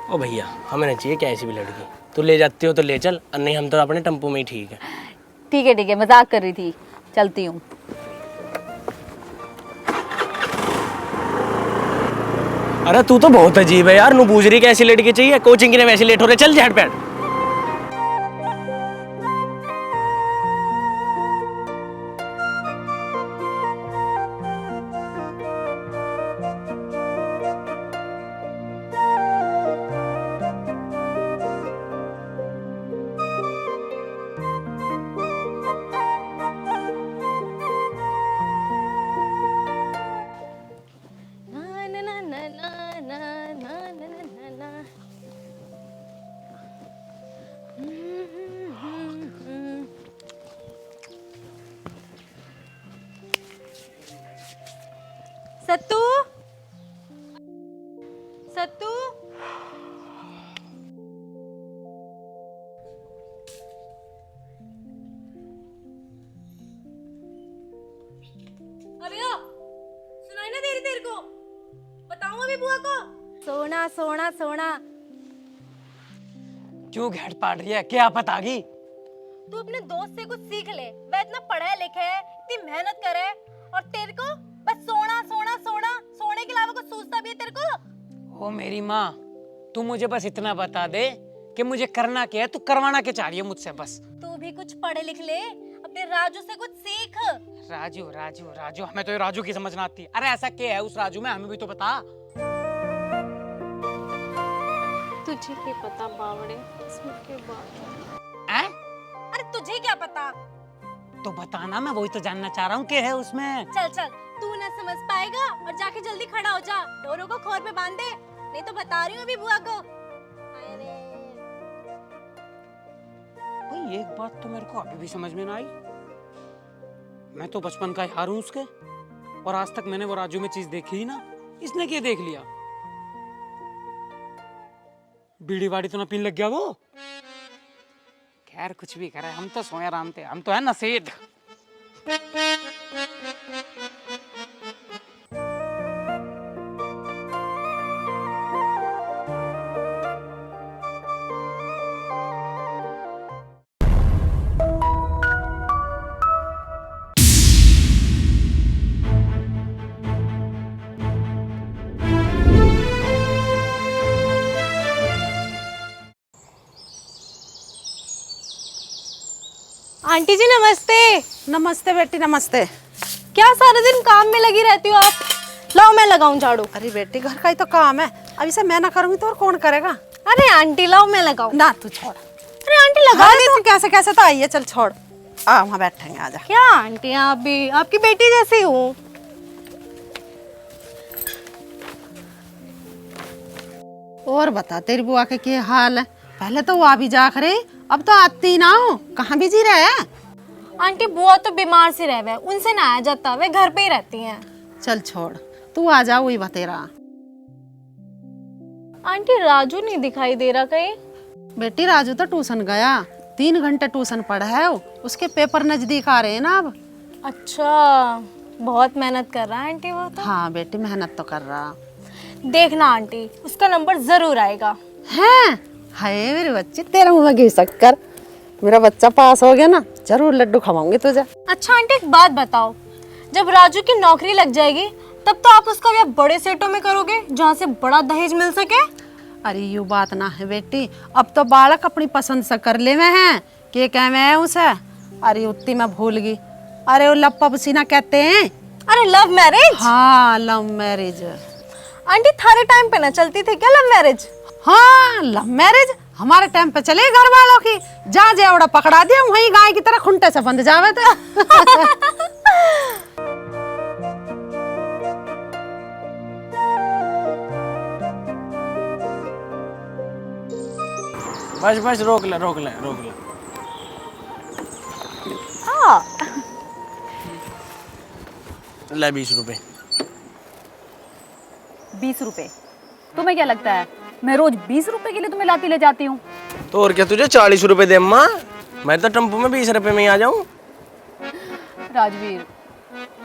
ओ भैया, हमें नहीं चाहिए क्या ऐसी भी लड़की। तू ले जाती हो तो ले चल, और नहीं हम तो अपने टेम्पो में ही ठीक है। ठीक है, मजाक कर रही थी, चलती हूँ। अरे तू तो बहुत अजीब है यार, नू पूछ रही कैसी लड़की चाहिए, कोचिंग के लिए वैसे लेट हो रहे, चल झट पैट। सत्तू, सत्तू, अभी ओ, सुनाई ना दे रही तेरे को? बताऊं अभी बुआ को? सोना सोना सोना। क्यों घेट पाड़ रही है, क्या पता गी? तू अपने दोस्त से कुछ सीख ले, वह इतना पढ़ा लिखा है, इतनी मेहनत करे, और तेरे को बस सोना सोना सोना, सोने के अलावा कुछ सूझता भी है तेरे को? ओ मेरी माँ, तू मुझे बस इतना बता दे कि मुझे करना क्या है, तू करवाना क्या चाह रही है मुझसे बस। तू भी कुछ पढ़ लिख ले, अपने राजू से कुछ सीख। राजू राजू राजू, हमें तो ये राजू की समझ ना आती। अरे ऐसा क्या है उस राजू में, हमें भी तो बता। तुझे क्या पता बावड़े, इसमें क्या बात है? अरे तुझे क्या पता? तो बताना, मैं वही तो जानना चाह रहा हूँ क्या है उसमें। चल चल, तू ना समझ पाएगा, और जाके जल्दी खड़ा हो जा, डोरों को खोर पे बांध दे, नहीं तो बता रही हूँ अभी बुआ को। भाई एक बात तो मेरे को अभी भी समझ में ना आई, मैं तो बचपन का यार हूँ उसके, और आज तक मैंने वो राजू में चीज देखी ही ना, इसने क्या देख लिया? बीड़ी वाड़ी तो ना पीने लग गया वो? खैर कुछ भी करे, हम तो सोए आराम थे, हम तो है नसीब। आंटी जी नमस्ते। नमस्ते बेटी, नमस्ते। क्या सारा दिन काम में लगी रहती हो आप? लाओ मैं लगाऊं झाड़ू। अरे बेटी, घर का ही तो काम है, अभी से मैं ना करूंगी तो और कौन करेगा? अरे आंटी लाओ मैं लगाऊं। ना तू छोड़। अरे आंटी लगा दे तू, कैसे कैसे तो आई है, चल छोड़, आ वहाँ बैठेंगे, आजा। क्या आंटी, आप भी आपकी बेटी जैसी हूँ। और बता तेरी बुआ के क्या हाल है? पहले तो वो आ भी जा करे, अब तो आती ना हो, कहाँ बिजी रहे? आंटी बुआ तो बीमार सी रह गए, उनसे ना आया जाता, वे घर पे ही रहती हैं। चल छोड़, तू आ जा, वही बतेरा। आंटी राजू नहीं दिखाई दे रहा कहीं? बेटी राजू तो ट्यूशन गया, 3 घंटे ट्यूशन पढ़ा है, उसके पेपर नजदीक आ रहे हैं ना अब। अच्छा, बहुत मेहनत कर रहा है आंटी वो तो। हाँ बेटी, मेहनत तो कर रहा। देखना आंटी, उसका नंबर जरूर आएगा। हैं? हाय मेरे बच्चे, तेरा मुँह में घी शक्कर, मेरा बच्चा पास हो गया ना, जरूर लड्डू खवाऊंगी तुझे। अच्छा आंटी एक बात बताओ, जब राजू की नौकरी लग जाएगी तब तो आप उसका ब्याह बड़े सेटों में करोगे, जहाँ से बड़ा दहेज मिल सके? अरे यू बात ना है बेटी, अब तो बालक अपनी पसंद से कर ले में है, के कह में उसे। अरे उतनी मैं भूल गई, अरे वो लप्पा पसीना कहते हैं। अरे लव मैरिज? हाँ लव मैरिज। आंटी थारे टाइम पे ना चलती थी क्या लव मैरिज? हाँ लव मैरिज हमारे टाइम पे चले घर वालों की, जहाँ जेवड़ा पकड़ा दिया वहीं गाय की तरह खुंटे से बंध जावे थे। बस बस रोक ले रोक ले रोक ले। ले 20 रुपए। 20 रुपए? तुम्हें क्या लगता है मैं रोज 20 रुपए के लिए तुम्हें लाती ले जाती हूँ? तो और क्या, तुझे 40 रुपए दे अम्मा, मैं तो टेम्पो में 20 रुपए में ही आ जाऊँ। राजवीर,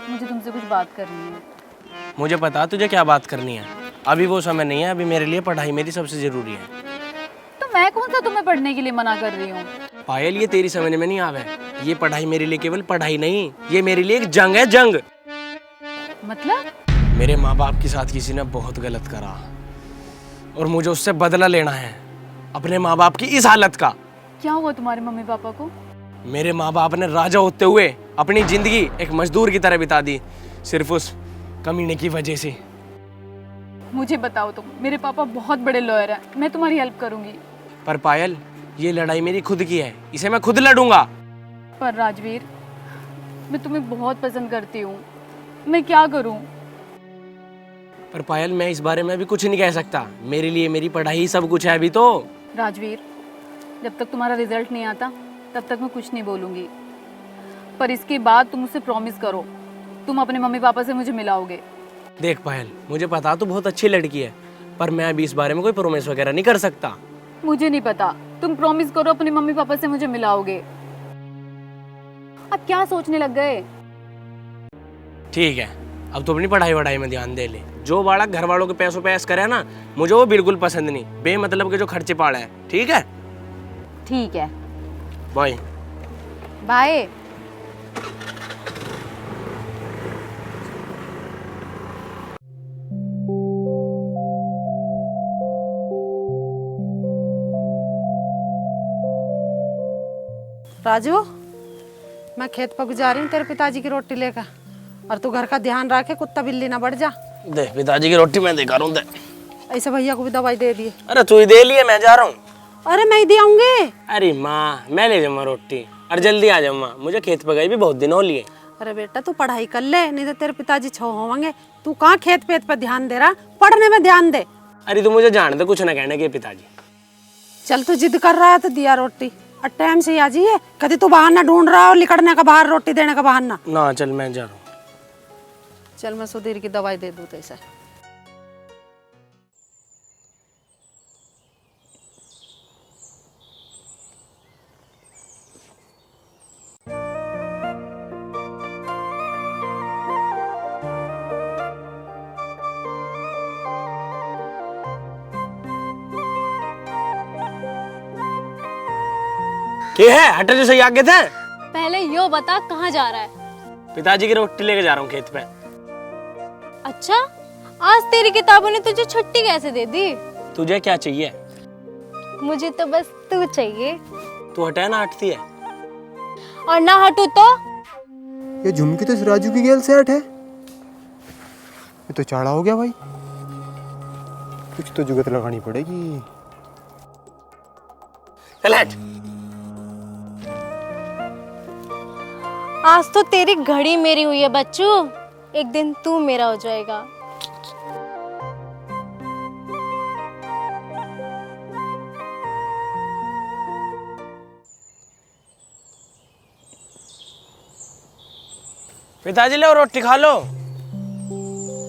मुझे तुमसे कुछ बात करनी है। मुझे पता तुझे क्या बात करनी है, अभी वो समय नहीं है, अभी मेरे लिए पढ़ाई मेरी सबसे जरूरी है। तो मैं कौन सा तुम्हें पढ़ने के लिए मना कर रही हूँ? पायल, ये तेरी समझ में नहीं आवे। ये पढ़ाई मेरे लिए केवल पढ़ाई नहीं, ये मेरे लिए एक जंग है, जंग। मतलब? मेरे माँ बाप के साथ किसी ने बहुत गलत करा और मुझे उससे बदला लेना है, अपने माँ बाप की इस हालत का। क्या हुआ तुम्हारे मम्मी पापा को? मेरे माँ बाप ने राजा होते हुए अपनी जिंदगी एक मजदूर की तरह बिता दी, सिर्फ उस कमीने की वजह से। मुझे बताओ तुम, मेरे पापा बहुत बड़े लॉयर हैं, मैं तुम्हारी हेल्प करूंगी। पर पायल, ये लड़ाई मेरी खुद की है, इसे मैं खुद लड़ूंगा। पर राजवीर, मैं तुम्हें बहुत पसंद करती हूँ, मैं क्या करूँ? पर पायल, मैं इस बारे में अभी कुछ नहीं कह सकता। मेरे लिए मेरी पढ़ाई ही सब कुछ है अभी तो। राजवीर, जब तक तुम्हारा रिजल्ट नहीं आता तब तक मैं कुछ नहीं बोलूँगी, पर इसके बाद तुम मुझसे प्रॉमिस करो, तुम अपने मम्मी पापा से मुझे मिलाओगे। देख पायल, मुझे पता तू बहुत अच्छी लड़की है, पर मैं अभी इस बारे में कोई प्रॉमिस वगैरह नहीं कर सकता। मुझे नहीं पता, तुम प्रॉमिस करो अपने मम्मी पापा से मुझे मिलाओगे। अब क्या सोचने लग गए? ठीक है, अब तो अपनी पढ़ाई वढ़ाई में ध्यान दे ले। जो बालक घर वालों के पैसों पे ऐश करे ना, मुझे वो बिल्कुल पसंद नहीं। बेमतलब के जो खर्चे पाड़ा है, ठीक है? ठीक है, बाय बाय। राजू, मैं खेत पर जा रही हूँ तेरे पिताजी की रोटी लेकर, और तू घर का ध्यान रखे, कुत्ता बिल्ली ना बढ़ जा। दे पिताजी की रोटी मैं देखा रहा हूँ। ऐसे भैया को भी दवाई दे दिए। अरे तू ही दे लिए, मैं जा रहा हूँ। अरे मैं ही दे आऊंगी। अरे माँ, मैं ले जाऊंगा रोटी, और जल्दी आ जाऊंगा, मुझे खेत पर गई भी बहुत दिन हो लिए। अरे बेटा तू पढ़ाई कर ले, नहीं तो तेरे पिताजी छो होंगे। तू कहाँ खेत पेत पर ध्यान दे रहा, पढ़ने में ध्यान दे। अरे तू मुझे जान दे, कुछ ना कहने के पिताजी। चल तू जिद कर रहा है तो दिया रोटी, और टाइम से ही आ जाइए। कभी तू बहाना ढूंढ रहा हो लिकड़ने का, बाहर रोटी देने का बहाना ना। चल मैं जा रहा हूँ। चल मैं सुधीर की दवाई दे दूँ तैसे। क्या है, हटे जो सही आगे थे। पहले यो बता कहाँ जा रहा है? पिताजी की रोटी लेके जा रहा हूँ खेत पे। अच्छा, आज तेरी किताबों ने तुझे छुट्टी कैसे दे दी? तुझे क्या चाहिए? मुझे तो बस तू चाहिए। तू हटे ना, हटती है। और ना हटू तो? ये झुमकी तो इस राजू की गेल सेट है। ये तो चाड़ा हो गया भाई, कुछ तो जुगत लगानी पड़ेगी। चल हट। आज तो तेरी घड़ी मेरी हुई है बच्चू, एक दिन तू मेरा हो जाएगा। पिताजी ले रोटी खा लो।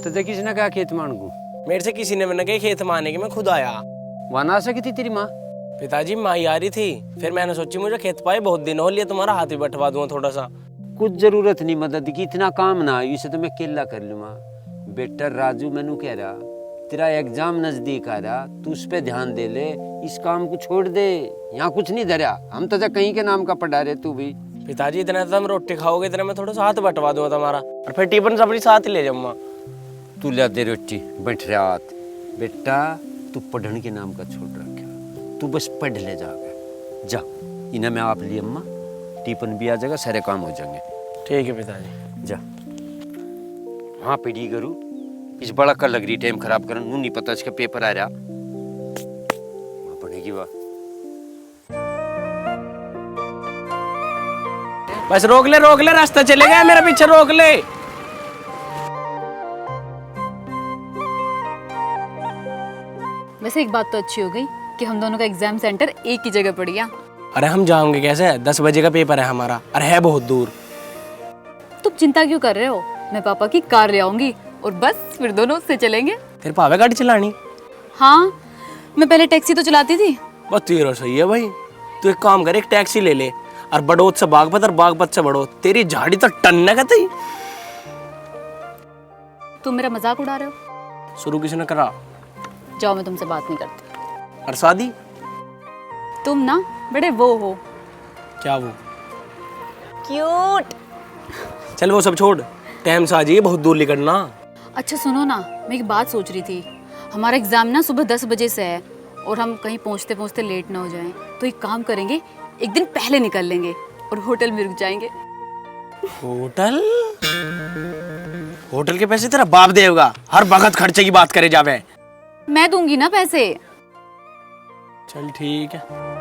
तुझे किसी ने कहा खेत मांगू? मेरे से किसी ने मैंने कहा खेत मारने की, मैं खुद आया। वहां आ सकी थी तेरी माँ? पिताजी माँ आ रही थी, फिर मैंने सोची मुझे खेत पाए बहुत दिन हो लिए, तुम्हारा हाथ भी बंटवा दूंगा थोड़ा सा। कुछ जरूरत नहीं मदद की, इतना काम ना आयु से तो मैं केला कर लूँगा। बेटा राजू मैनू कह रहा, तेरा एग्जाम नजदीक आ रहा, तू उस पे ध्यान दे ले, इस काम को छोड़ दे। यहाँ कुछ नहीं धरा, हम तो कहीं के नाम का पढ़ा रहे, तू भी। पिताजी इतना तुम रोटी खाओगे, इतना मैं थोड़ा सा हाथ बंटवा दूंगा तुम्हारा, और फिर टिफिन सबरी साथ ही ले जाऊंगा। तू ला दे रोटी, बैठ रहा। बेटा तू पढ़ने के नाम का छोड़ रखा, तू बस पढ़ ले जाकर जा। इन्हें मैं आप लिए अम्मा, टिफिन भी आ जाएगा, सारे काम हो जाएंगे। ठीक है पिताजी। जा हाँ पीढ़ी करू, इस बड़ा कल लग रही, टाइम खराब कर, नू नहीं पता इसका पेपर आ रहा पढ़ेगी। वाह बस रोक ले, रास्ता चले गया, मेरा पीछे रोक ले। वैसे एक बात तो अच्छी हो गई कि हम दोनों का एग्जाम सेंटर एक ही जगह पड़ गया। अरे हम जाओगे कैसे, 10 बजे का पेपर है हमारा, और है बहुत दूर। तुम चिंता क्यों कर रहे हो, मैं पापा की कार ले आऊंगी और बस फिर दोनों उससे चलेंगे। तेरे पापा गाड़ी चलानी? हाँ, मैं पहले टैक्सी तो चलाती थी। बस तेरा सही है भाई, तू एक काम कर, एक टैक्सी ले ले, और बड़ौत से बागपत और बागपत से बड़ौत, तेरी झाड़ी तो टन्ना का थी। तुम मेरा मजाक उड़ा रहे हो? शुरू किसने करा? जाओ, मैं तुमसे बात नहीं करती। और शादी? तुम ना बड़े वो हो। क्या वो? क्यूट। चल वो सब छोड़, टाइम से आ जाइए, बहुत दूर निकलना। अच्छा सुनो ना, मैं एक बात सोच रही थी, हमारा एग्जाम ना सुबह 10 बजे से है और हम कहीं पहुंचते पहुंचते लेट ना हो जाएं, तो एक काम करेंगे, एक दिन पहले निकल लेंगे और होटल में रुक जाएंगे। होटल? होटल के पैसे तेरा बाप देगा, हर वक्त खर्चे की बात करे जावे। मैं दूंगी ना पैसे। चल ठीक है।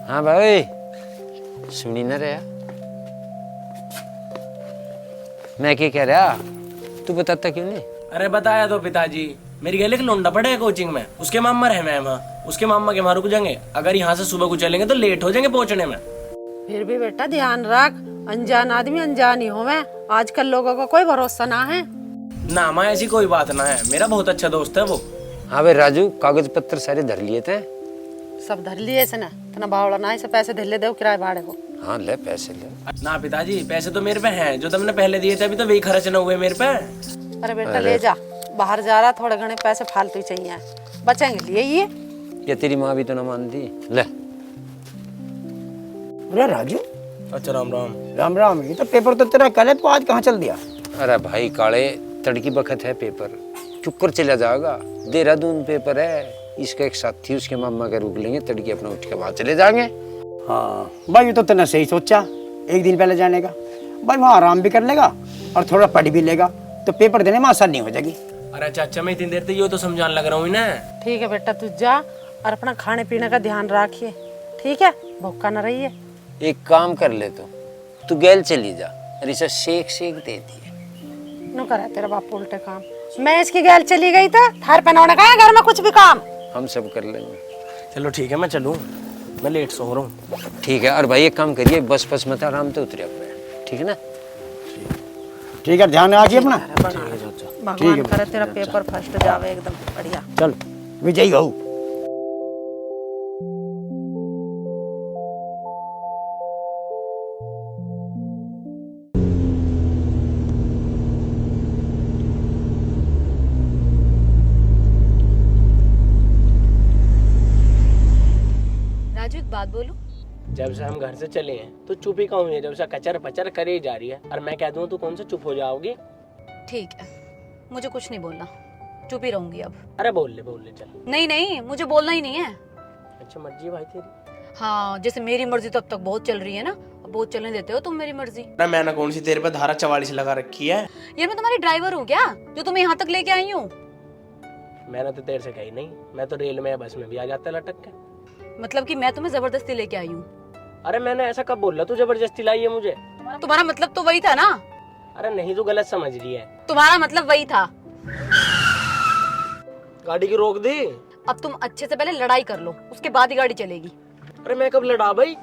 हाँ भाई, सुनी ना रहा? मैं क्या कह रहा, तू बताता क्यों नहीं? अरे बताया तो पिताजी, मेरी गले का लौंडा पड़े है कोचिंग में, उसके मामा रहे मैं वहाँ, उसके मामा के वहाँ रुक जाएंगे। अगर यहाँ से सुबह को चलेंगे तो लेट हो जाएंगे पहुँचने में। फिर भी बेटा ध्यान रख, अनजान आदमी अनजान ही होवे, आजकल लोगों का कोई भरोसा ना है। ना माँ, ऐसी कोई बात ना है, मेरा बहुत अच्छा दोस्त है वो। हाँ भाई राजू, कागज पत्र सारे धर लिए थे। सब धर लिए से ना, इतना बावड़ा ना, इसे पैसे धर ले दो किराए भाड़े को। हाँ ले पैसे ले। ना पिताजी, पैसे तो मेरे पे हैं, जो तुमने पहले दिए थे, अभी तो वही खर्च न हुए मेरे पे। अरे बेटा ले जा, बाहर जा रहा, थोड़े घने पैसे फालतू ही चाहिए, बचेंगे लिए ये तेरी माँ भी तो ना मानती। ले। अरे राजू, अच्छा राम राम। राम राम। ये तो पेपर तो तेरा कल है, तो आज कहाँ चल दिया? अरे भाई काले, तड़की बखत है पेपर, चुप कर चला जाएगा। देहरादून पेपर है, इसका एक साथी उसके मामा का रुक लेंगे, तड़की अपना उठ के वहां चले जाएंगे। हाँ भाई, ये तो तेने सही सोचा, एक दिन पहले जाने का। भाई वहाँ आराम भी कर लेगा और थोड़ा पढ़ भी लेगा, तो पेपर देने में आसानी हो जाएगी। अरे चाचा, मैं इतनी देर तक ये तो समझाने लग रहा हूँ ना। ठीक है बेटा, तू जा और अपना खाने पीने का ध्यान रखिए, ठीक है? भूखा न रहिए। एक काम कर ले, तू गैल चली जा, रिसा शेक शेक देती है। नो करा तेरा बाप उल्टे काम, मैं इसकी गैल चली गई था, थार पहनाने का है घर में कुछ भी काम? हम सब कर लेंगे। चलो ठीक है, मैं चलूँ, मैं लेट सो रहा हूँ। ठीक है। और भाई एक काम करिए, बस बस मत आराम तो उतरे अपने, ठीक है ना? ठीक है, ध्यान रखिए अपना। भगवान करे तेरा पेपर फर्स्ट जावे एकदम बढ़िया। चल विजयी हो। राजू एक बात बोलूं? जब से हम घर से चले हैं तो चुप ही कहूँ, जब से कचर पचर करे ही जा रही है, और मैं कह दूँ तो कौन सा चुप हो जाओगी? ठीक है, मुझे कुछ नहीं बोलना, चुप ही रहूंगी अब। अरे बोल ले चल। नहीं नहीं, मुझे बोलना ही नहीं है। अच्छा मर्जी भाई तेरी। हाँ, जैसे मेरी मर्जी तो अब तक बहुत चल रही है ना, अब बहुत चलने देते हो तुम मेरी मर्जी। अरे मैंने कौन सी तेरे पे धारा 44 लगा रखी है? यार मैं तुम्हारी ड्राइवर हूँ क्या, जो तुम्हें यहाँ तक लेके आई हूँ? मैंने तो तेरे से कही नहीं, मैं तो रेल में या बस में भी आ जाता लटक के। मतलब कि मैं तुम्हें जबरदस्ती लेके आई हूँ? अरे मैंने ऐसा कब बोला, तू जबरदस्ती लाई है मुझे? तुम्हारा मतलब तो वही था ना? अरे नहीं, तू गलत समझ रही है। तुम्हारा मतलब वही था। गाड़ी की रोक दी। अब तुम अच्छे से पहले लड़ाई कर लो, उसके बाद ही गाड़ी चलेगी। अरे मैं कब लड़ा भाई?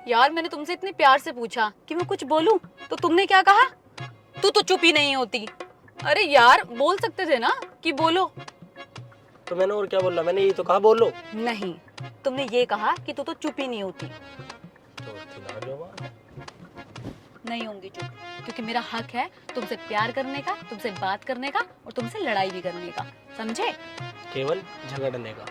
यार मैंने तुमसे इतने प्यार से पूछा कि मैं कुछ बोलूं, तो तुमने क्या कहा? तू तो चुप ही नहीं होती। अरे यार बोल सकते थे ना कि बोलो। तो मैंने और क्या बोला? मैंने यही तो कहा बोलो। नहीं, तुमने ये कहा कि तू तो चुप ही नहीं होती। नहीं होंगी चुप, क्योंकि मेरा हक है तुमसे प्यार करने का, तुमसे बात करने का और तुमसे लड़ाई भी करने का, समझे? केवल झगड़ने का।